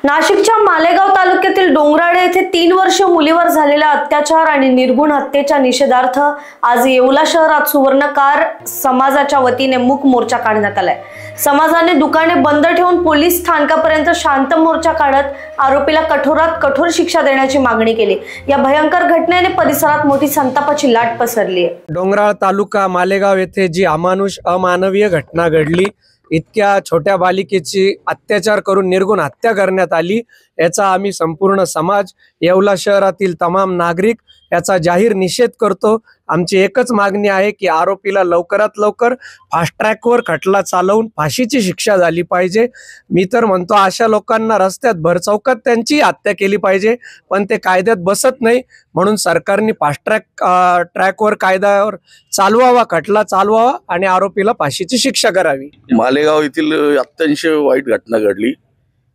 नाशिकच्या मालेगाव तालुक्यातील डोंगराळे येथे 3 वर्ष मुलीवर झालेल्या अत्याचार आणि निर्गुण हत्येच्या निषेधार्थ आज येवला शहरात सुवर्णकार समाजाच्या वतीने मूक मोर्चा काढण्यात आलाय। समाजाने दुकाने बंद ठेवून पोलीस स्थानकापर्यंत शांत मोर्चा काढत आरोपीला कठोरात कठोर शिक्षा देण्याची मागणी केली। या भयंकर घटनेने परिसरात मोठी संतापाची लाट पसरली आहे। डोंगराळ तालुका मालेगाव येथे जी अमानवीय घटना घडली, इतक्या छोट्या बालिकेची अत्याचार करून निर्गुण हत्या करण्यात आली, याचा आम्ही संपूर्ण समाज, येवला शहरातील तमाम नागरिक याचा जाहीर निषेध करतो। आमची एकच मागणी आहे की आरोपीला लवकरात लवकर फास्ट ट्रॅकवर खटला चालवून फाशीची शिक्षा झाली पाहिजे। मी तर म्हणतो अशा लोकांना रस्त्यात भरचौकात त्यांची हत्या केली पाहिजे, पण ते कायद्यात बसत नाही, म्हणून सरकारने फास्ट ट्रॅकवर कायद्यावर चालवावा, खटला चालवावा आणि आरोपीला फाशीची शिक्षा करावी। मालेगाव येथील अत्यंत वाईट घटना घडली,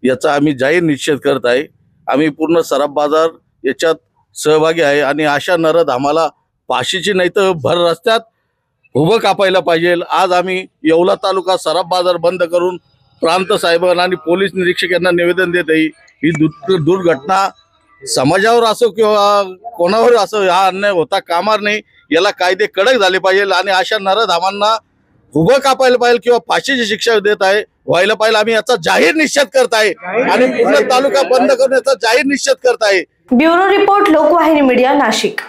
याचा आम्ही जाहीर निषेध करत आहे। आम्ही पूर्ण सराफ बाजार याच्यात सहभागी आहे आणि अशा नरधमाला फाशीची नाही तर भर रस्त्यात उभं कापायला पाहिजे। आज आम्ही येवला तालुका सराफ बाजार बंद करून प्रांत साहेबांना आणि पोलीस निरीक्षक यांना निवेदन देत आहे। ही दुर्घटना समाजावर असो किंवा कोणावर असो हा अन्याय होता कामा नये, याला कायदे कडक झाले पाहिजे आणि अशा नरधमांना उभं कापायला पाहिजे किंवा फाशीची शिक्षा देत आहे व्हायला पाहिजे। आम्ही याचा जाहीर निषेध करत आहे आणि पूर्ण तालुका बंद करून याचा जाहीर निषेध करत आहे। Bureau report, Lokvahini media, Nashik.